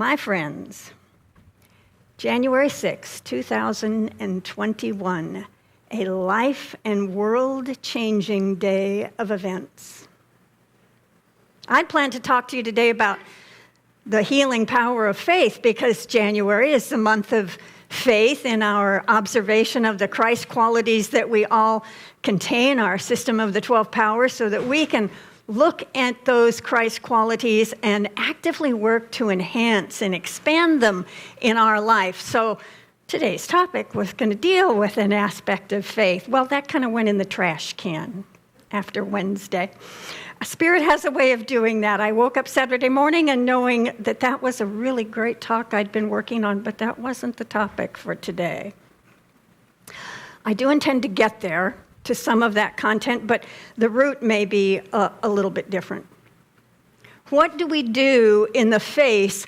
My friends, January 6, 2021, a life and world-changing day of events. I'd planned to talk to you today about the healing power of faith because January is the month of faith in our observation of the Christ qualities that we all contain, our system of the 12 powers, so that we can look at those Christ qualities and actively work to enhance and expand them in our life. So today's topic was going to deal with an aspect of faith. Well, that kind of went in the trash can after Wednesday. Spirit has a way of doing that. I woke up Saturday morning and knowing that that was a really great talk I'd been working on, but that wasn't the topic for today. I do intend to get there to some of that content, but the route may be a little bit different. What do we do in the face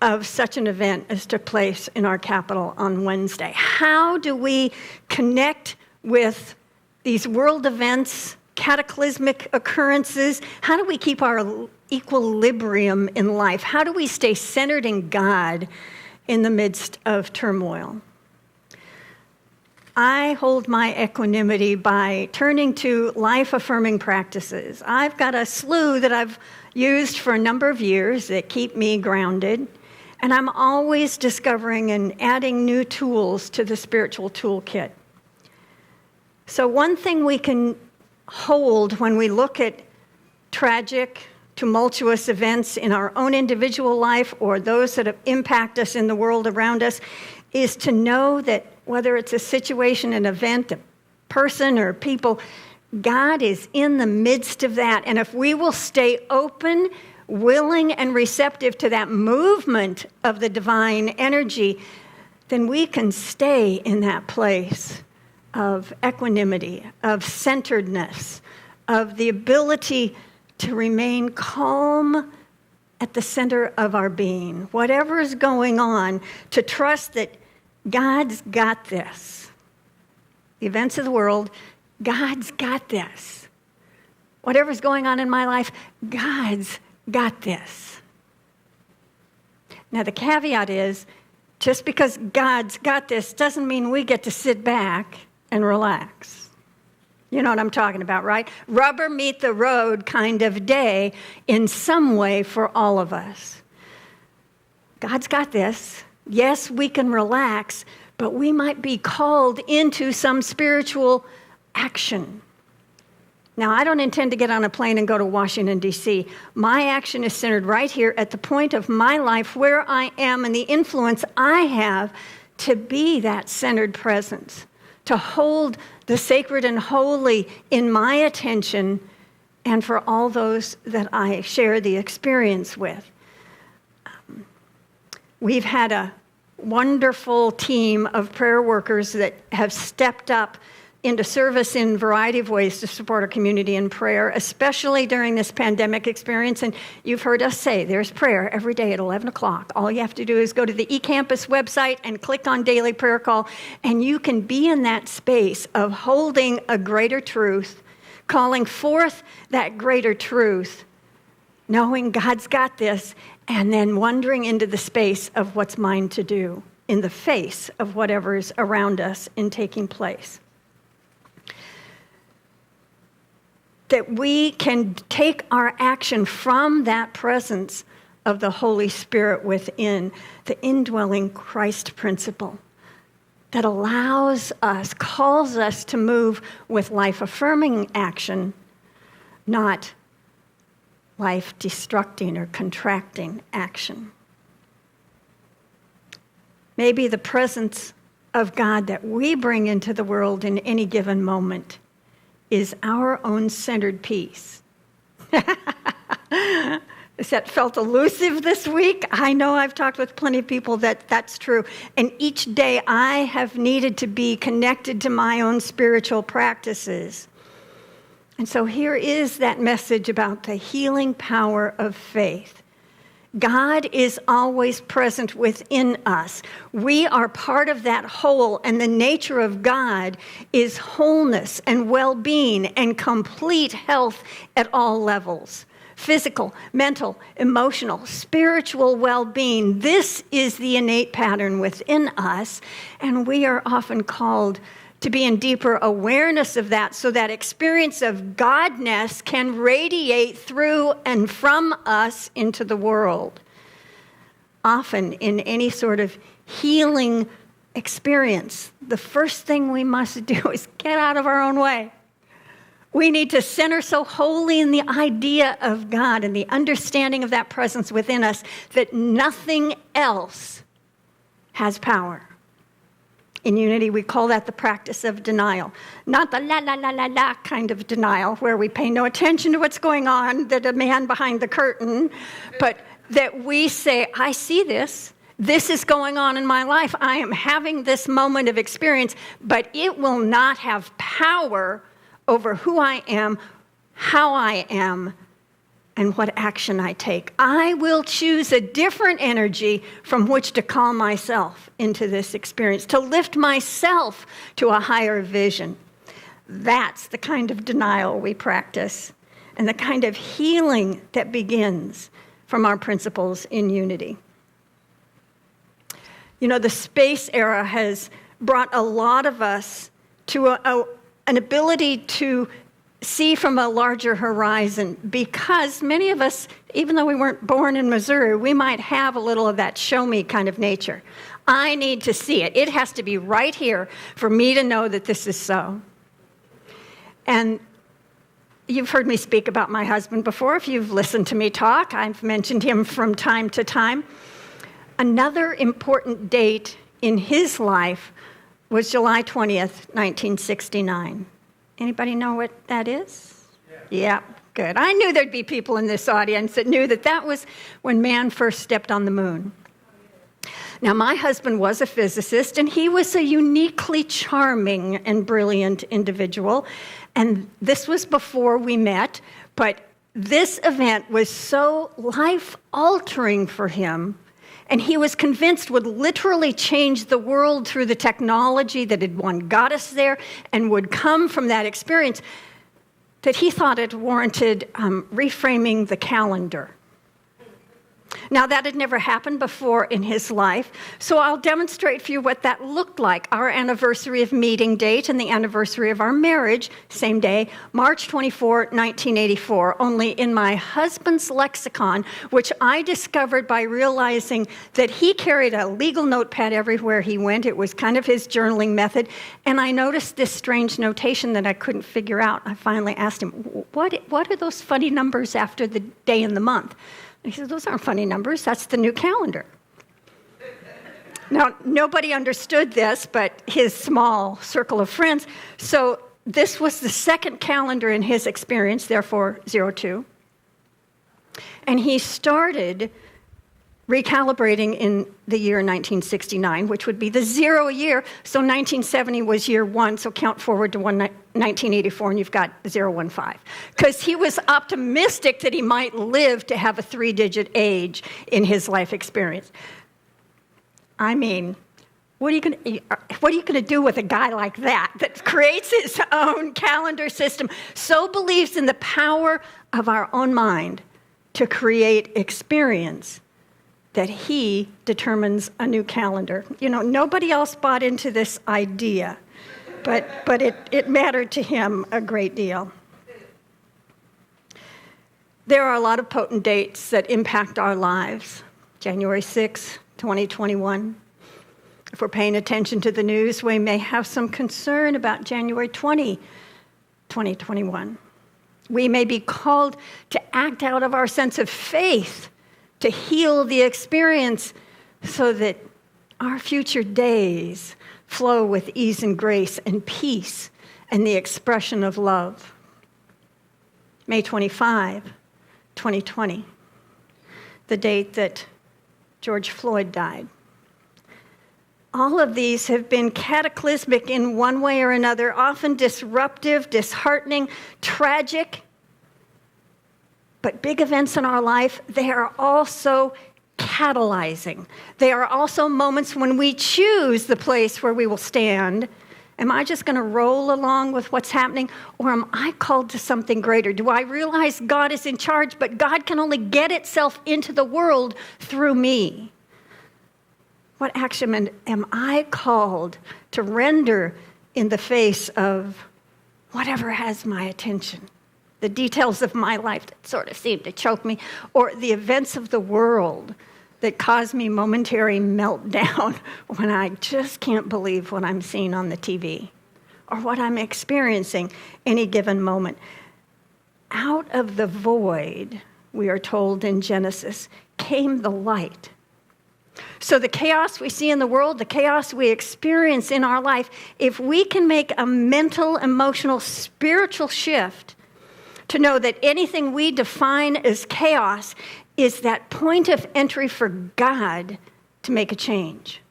of such an event as took place in our capital on Wednesday? How do we connect with these world events, cataclysmic occurrences? How do we keep our equilibrium in life? How do we stay centered in God in the midst of turmoil? I hold my equanimity by turning to life-affirming practices. I've got a slew that I've used for a number of years that keep me grounded, and I'm always discovering and adding new tools to the spiritual toolkit. So one thing we can hold when we look at tragic, tumultuous events in our own individual life or those that have impacted us in the world around us is to know that whether it's a situation, an event, a person, or people, God is in the midst of that. And if we will stay open, willing, and receptive to that movement of the divine energy, then we can stay in that place of equanimity, of centeredness, of the ability to remain calm at the center of our being. Whatever is going on, to trust that God's got this. The events of the world, God's got this. Whatever's going on in my life, God's got this. Now the caveat is, just because God's got this doesn't mean we get to sit back and relax. You know what I'm talking about, right? Rubber meet the road kind of day in some way for all of us. God's got this. Yes, we can relax, but we might be called into some spiritual action. Now, I don't intend to get on a plane and go to Washington, D.C. My action is centered right here at the point of my life where I am and the influence I have to be that centered presence, to hold the sacred and holy in my attention and for all those that I share the experience with. We've had a wonderful team of prayer workers that have stepped up into service in a variety of ways to support our community in prayer, especially during this pandemic experience. And you've heard us say there's prayer every day at 11 o'clock. All you have to do is go to the eCampus website and click on Daily Prayer Call, and you can be in that space of holding a greater truth, calling forth that greater truth, knowing God's got this, and then wandering into the space of what's mine to do in the face of whatever's around us and taking place. That we can take our action from that presence of the Holy Spirit within, the indwelling Christ principle that allows us, calls us to move with life-affirming action, not life-destructing or contracting action. Maybe the presence of God that we bring into the world in any given moment is our own centered peace. Has that felt elusive this week? I know I've talked with plenty of people that's true. And each day I have needed to be connected to my own spiritual practices. And so here is that message about the healing power of faith. God is always present within us. We are part of that whole, and the nature of God is wholeness and well-being and complete health at all levels. physical, mental, emotional, spiritual well-being. This is the innate pattern within us, and we are often called to be in deeper awareness of that so that experience of Godness can radiate through and from us into the world. Often in any sort of healing experience, the first thing we must do is get out of our own way. We need to center so wholly in the idea of God and the understanding of that presence within us that nothing else has power. In Unity, we call that the practice of denial. Not the la kind of denial where we pay no attention to what's going on, the man behind the curtain, but that we say, I see this. This is going on in my life. I am having this moment of experience, but it will not have power over who I am, how I am, and what action I take. I will choose a different energy from which to call myself into this experience, to lift myself to a higher vision. That's the kind of denial we practice and the kind of healing that begins from our principles in Unity. You know, the space era has brought a lot of us to an ability to see from a larger horizon, because many of us, even though we weren't born in Missouri, we might have a little of that show me kind of nature. I need to see it. It has to be right here for me to know that this is so. And you've heard me speak about my husband before. If you've listened to me talk, I've mentioned him from time to time. Another important date in his life was July 20th, 1969. Anybody know what that is? Yeah, good. I knew there'd be people in this audience that knew that that was when man first stepped on the moon. Now, my husband was a physicist, and he was a uniquely charming and brilliant individual. And this was before we met, but this event was so life-altering for him, and he was convinced would literally change the world through the technology that had got us there and would come from that experience, that he thought it warranted reframing the calendar. Now, that had never happened before in his life, so I'll demonstrate for you what that looked like. Our anniversary of meeting date and the anniversary of our marriage, same day, March 24, 1984, only in my husband's lexicon, which I discovered by realizing that he carried a legal notepad everywhere he went. It was kind of his journaling method, and I noticed this strange notation that I couldn't figure out. I finally asked him, what are those funny numbers after the day and the month? He said, those aren't funny numbers. That's the new calendar. Now, nobody understood this but his small circle of friends. So this was the second calendar in his experience, therefore 02. And he started recalibrating in the year 1969, which would be the 0 year. So 1970 was year 1, so count forward to 1984, and you've got 015. Because he was optimistic that he might live to have a 3-digit age in his life experience. I mean, what are you going to do with a guy like that creates his own calendar system, so believes in the power of our own mind to create experience that he determines a new calendar? You know, nobody else bought into this idea, but it mattered to him a great deal. There are a lot of potent dates that impact our lives. January 6, 2021. If we're paying attention to the news, we may have some concern about January 20, 2021. We may be called to act out of our sense of faith to heal the experience so that our future days flow with ease and grace and peace and the expression of love. May 25, 2020, the date that George Floyd died. All of these have been cataclysmic in one way or another, often disruptive, disheartening, tragic. But big events in our life, they are also catalyzing. They are also moments when we choose the place where we will stand Am I just going to roll along with what's happening, or am I called to something greater? Do I realize God is in charge, but God can only get itself into the world through me? What action am I called to render in the face of whatever has my attention? The details of my life that sort of seem to choke me, or the events of the world that cause me momentary meltdown when I just can't believe what I'm seeing on the TV or what I'm experiencing any given moment. Out of the void, we are told in Genesis, came the light. So the chaos we see in the world, the chaos we experience in our life, if we can make a mental, emotional, spiritual shift to know that anything we define as chaos is that point of entry for God to make a change,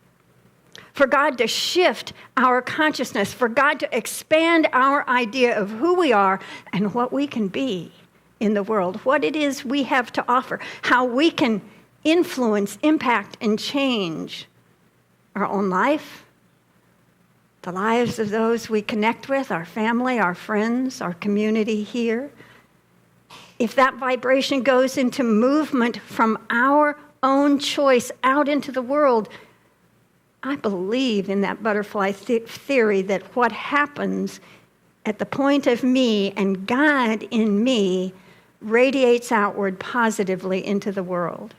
for God to shift our consciousness, for God to expand our idea of who we are and what we can be in the world, what it is we have to offer, how we can influence, impact, and change our own life, the lives of those we connect with, our family, our friends, our community here. If that vibration goes into movement from our own choice out into the world, I believe in that butterfly theory that what happens at the point of me and God in me radiates outward positively into the world.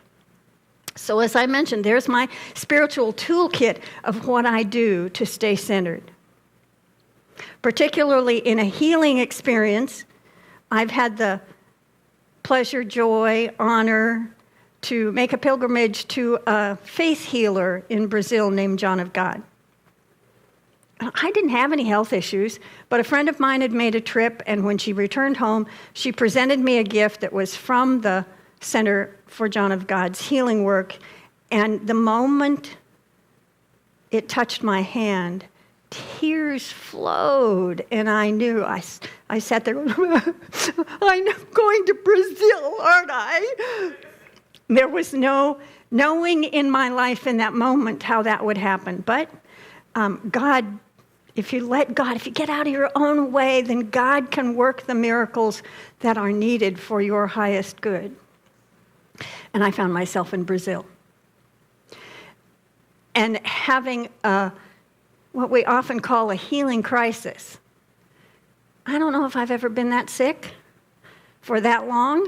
So as I mentioned, there's my spiritual toolkit of what I do to stay centered. Particularly in a healing experience, I've had the pleasure, joy, honor to make a pilgrimage to a faith healer in Brazil named John of God. I didn't have any health issues, but a friend of mine had made a trip, and when she returned home, she presented me a gift that was from the Center for John of God's healing work, and the moment it touched my hand, tears flowed, and I knew. I sat there, I'm going to Brazil, aren't I? There was no knowing in my life in that moment how that would happen. But God, if you get out of your own way, then God can work the miracles that are needed for your highest good. And I found myself in Brazil. And having what we often call a healing crisis. I don't know if I've ever been that sick for that long,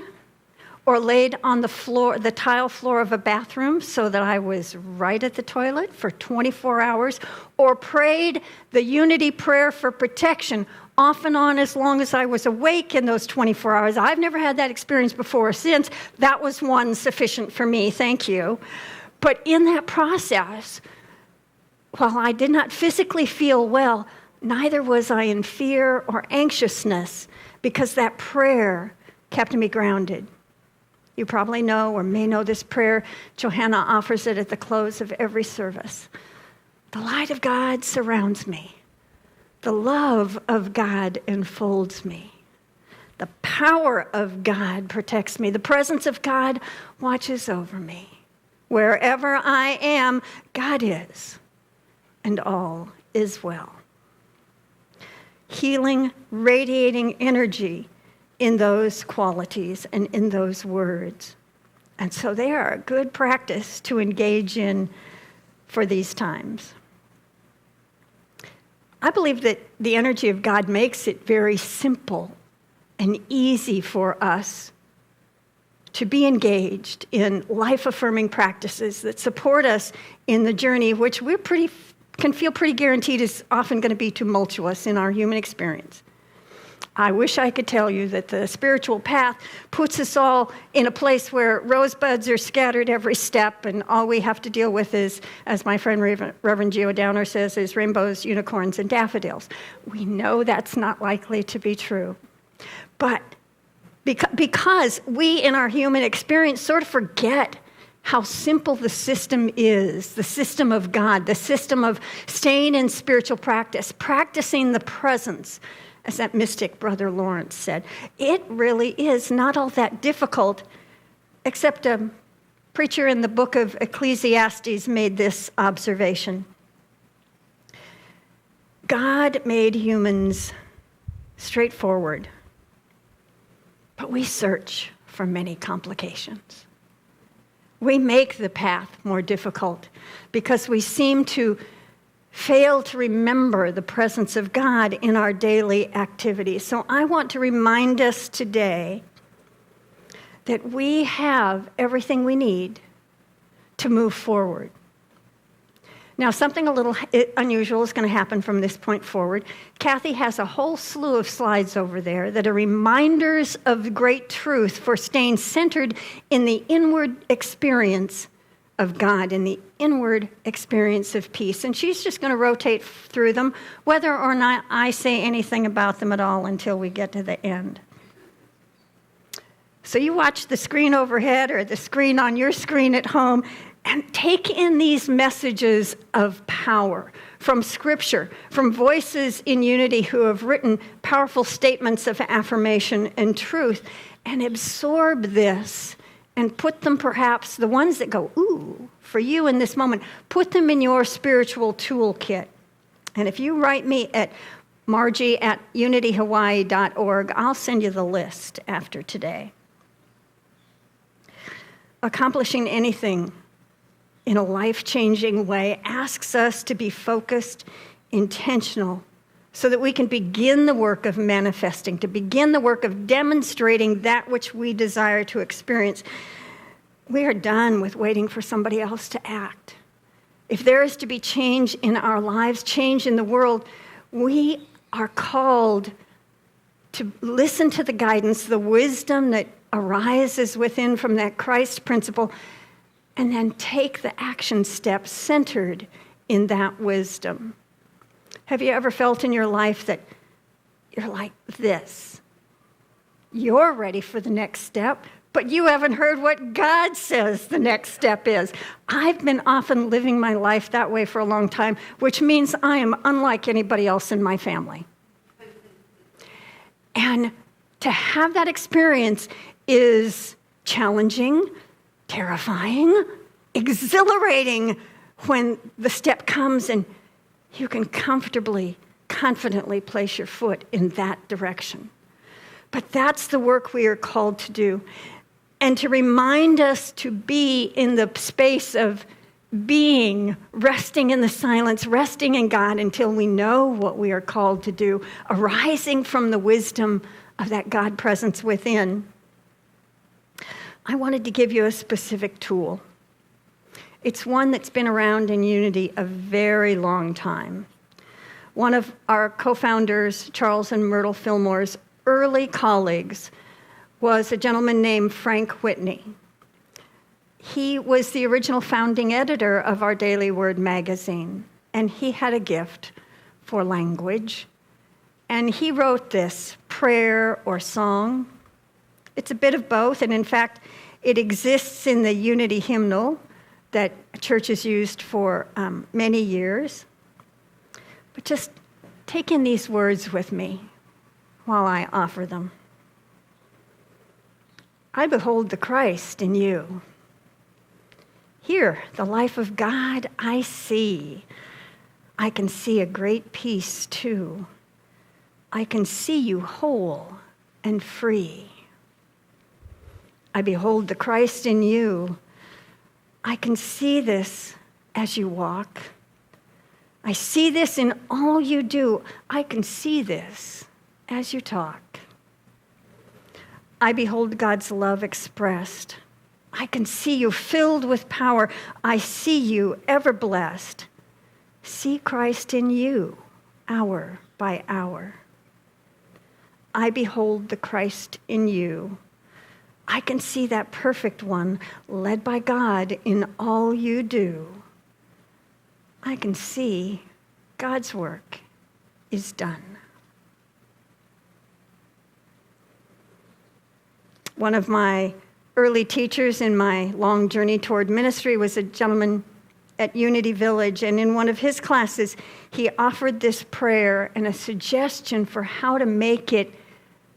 or laid on the floor, the tile floor of a bathroom so that I was right at the toilet for 24 hours, or prayed the unity prayer for protection off and on as long as I was awake in those 24 hours. I've never had that experience before or since. That was one sufficient for me, thank you. But in that process, while I did not physically feel well, neither was I in fear or anxiousness, because that prayer kept me grounded. You probably know or may know this prayer. Johanna offers it at the close of every service. The light of God surrounds me. The love of God enfolds me. The power of God protects me. The presence of God watches over me. Wherever I am, God is, and all is well. Healing, radiating energy in those qualities and in those words. And so they are a good practice to engage in for these times. I believe that the energy of God makes it very simple and easy for us to be engaged in life-affirming practices that support us in the journey, which we can feel pretty guaranteed is often going to be tumultuous in our human experience. I wish I could tell you that the spiritual path puts us all in a place where rosebuds are scattered every step, and all we have to deal with is, as my friend Reverend Gio Downer says, is rainbows, unicorns, and daffodils. We know that's not likely to be true. But because we in our human experience sort of forget how simple the system is, the system of God, the system of staying in spiritual practice, practicing the presence, as that mystic Brother Lawrence said. It really is not all that difficult, except a preacher in the book of Ecclesiastes made this observation. God made humans straightforward, but we search for many complications. We make the path more difficult because we seem to fail to remember the presence of God in our daily activities. So I want to remind us today that we have everything we need to move forward. Now, something a little unusual is going to happen from this point forward. Kathy has a whole slew of slides over there that are reminders of great truth for staying centered in the inward experience of God, in the inward experience of peace. And she's just going to rotate through them, whether or not I say anything about them at all until we get to the end. So you watch the screen overhead or the screen on your screen at home and take in these messages of power from Scripture, from voices in unity who have written powerful statements of affirmation and truth, and absorb this and put them, perhaps, the ones that go, ooh, for you in this moment, put them in your spiritual toolkit. And if you write me at margie@unityhawaii.org, I'll send you the list after today. Accomplishing anything in a life-changing way asks us to be focused, intentional, so that we can begin the work of manifesting, to begin the work of demonstrating that which we desire to experience. We are done with waiting for somebody else to act. If there is to be change in our lives, change in the world, we are called to listen to the guidance, the wisdom that arises within from that Christ principle, and then take the action steps centered in that wisdom. Have you ever felt in your life that you're like this? You're ready for the next step, but you haven't heard what God says the next step is. I've been often living my life that way for a long time, which means I am unlike anybody else in my family. And to have that experience is challenging, terrifying, exhilarating when the step comes and you can comfortably, confidently place your foot in that direction. But that's the work we are called to do. And to remind us to be in the space of being, resting in the silence, resting in God until we know what we are called to do, arising from the wisdom of that God presence within. I wanted to give you a specific tool. It's one that's been around in Unity a very long time. One of our co-founders, Charles and Myrtle Fillmore's early colleagues, was a gentleman named Frank Whitney. He was the original founding editor of our Daily Word magazine, and he had a gift for language. And he wrote this prayer or song. It's a bit of both, and in fact, it exists in the Unity hymnal that churches used for many years. But just take in these words with me while I offer them. I behold the Christ in you. Here, the life of God I see. I can see a great peace too. I can see you whole and free. I behold the Christ in you. I can see this as you walk. I see this in all you do. I can see this as you talk. I behold God's love expressed. I can see you filled with power. I see you ever blessed. See Christ in you, hour by hour. I behold the Christ in you. I can see that perfect one led by God in all you do. I can see God's work is done. One of my early teachers in my long journey toward ministry was a gentleman at Unity Village, and in one of his classes, he offered this prayer and a suggestion for how to make it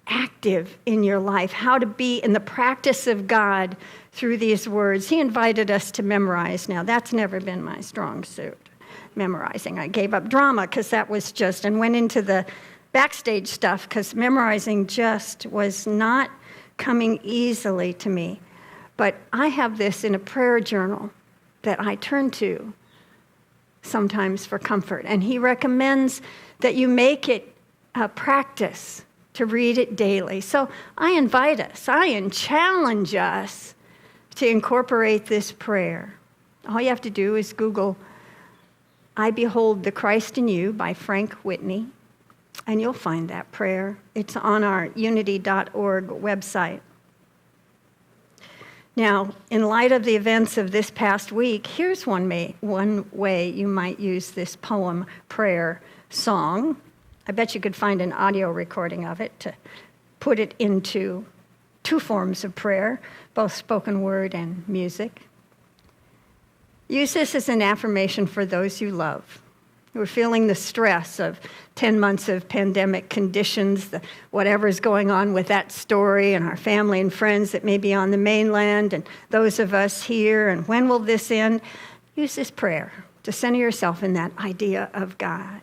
active in your life, how to be in the practice of God through these words. He invited us to memorize. Now, that's never been my strong suit. memorizing. I gave up drama because that was just, and went into the backstage stuff because memorizing just was not coming easily to me. But I have this in a prayer journal that I turn to sometimes for comfort. And he recommends that you make it a practice to read it daily. So I invite us, challenge us to incorporate this prayer. All you have to do is Google, "I Behold the Christ in You" by Frank Whitney, and you'll find that prayer. It's on our unity.org website. Now, in light of the events of this past week, here's one way you might use this poem, prayer, song. I bet you could find an audio recording of it to put it into two forms of prayer, both spoken word and music. Use this as an affirmation for those you love. We're feeling the stress of 10 months of pandemic conditions, whatever's going on with that story, and our family and friends that may be on the mainland, and those of us here, and when will this end? Use this prayer to center yourself in that idea of God.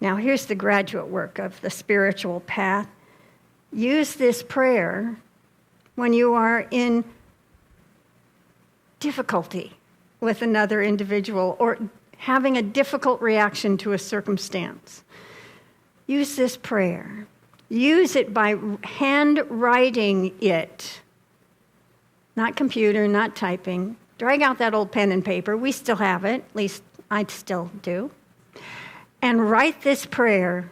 Now, here's the graduate work of the spiritual path. Use this prayer when you are in difficulty with another individual or having a difficult reaction to a circumstance. Use this prayer. Use it by handwriting it. Not computer, not typing. Drag out that old pen and paper. We still have it, at least I still do. And write this prayer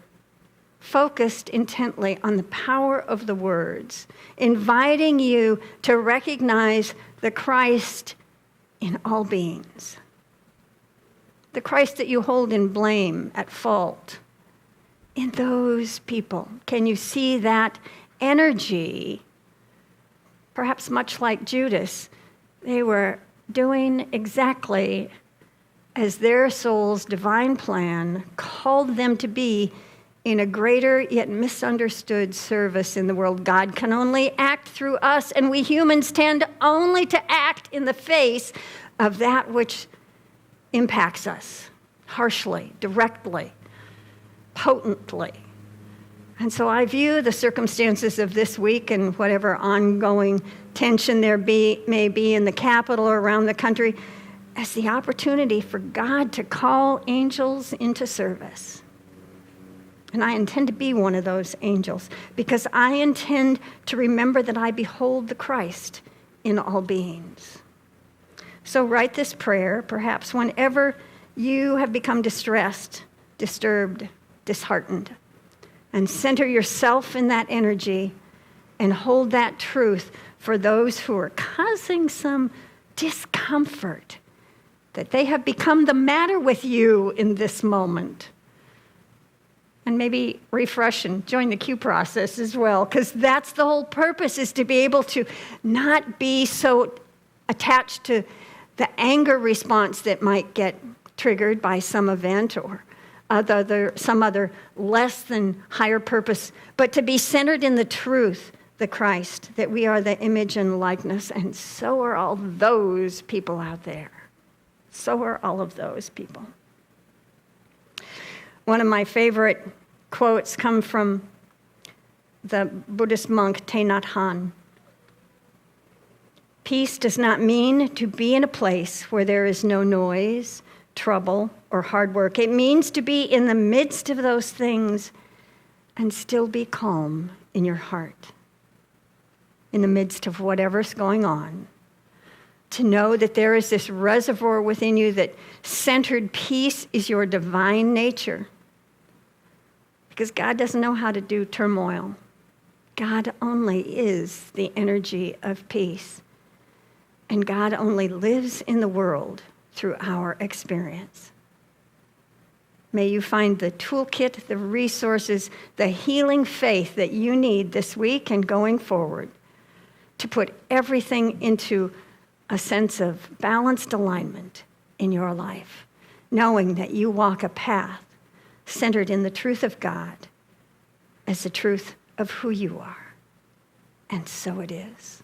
focused intently on the power of the words, inviting you to recognize the Christ in all beings. The Christ that you hold in blame, at fault, in those people. Can you see that energy? Perhaps much like Judas, they were doing exactly as their soul's divine plan called them to be in a greater yet misunderstood service in the world. God can only act through us, and we humans tend only to act in the face of that which impacts us harshly, directly, potently. And so I view the circumstances of this week and whatever ongoing tension there may be in the capital or around the country as the opportunity for God to call angels into service. And I intend to be one of those angels because I intend to remember that I behold the Christ in all beings. So write this prayer, perhaps whenever you have become distressed, disturbed, disheartened, and center yourself in that energy and hold that truth for those who are causing some discomfort, that they have become the matter with you in this moment. And maybe refresh and join the Q process as well, because that's the whole purpose, is to be able to not be so attached to the anger response that might get triggered by some event or some other less than higher purpose, but to be centered in the truth, the Christ, that we are the image and likeness, and so are all those people out there. So are all of those people. One of my favorite quotes come from the Buddhist monk Thich Nhat Hanh. Peace does not mean to be in a place where there is no noise, trouble, or hard work. It means to be in the midst of those things and still be calm in your heart, in the midst of whatever's going on. To know that there is this reservoir within you, that centered peace is your divine nature. Because God doesn't know how to do turmoil. God only is the energy of peace. And God only lives in the world through our experience. May you find the toolkit, the resources, the healing faith that you need this week and going forward to put everything into a sense of balanced alignment in your life, knowing that you walk a path centered in the truth of God as the truth of who you are. And so it is.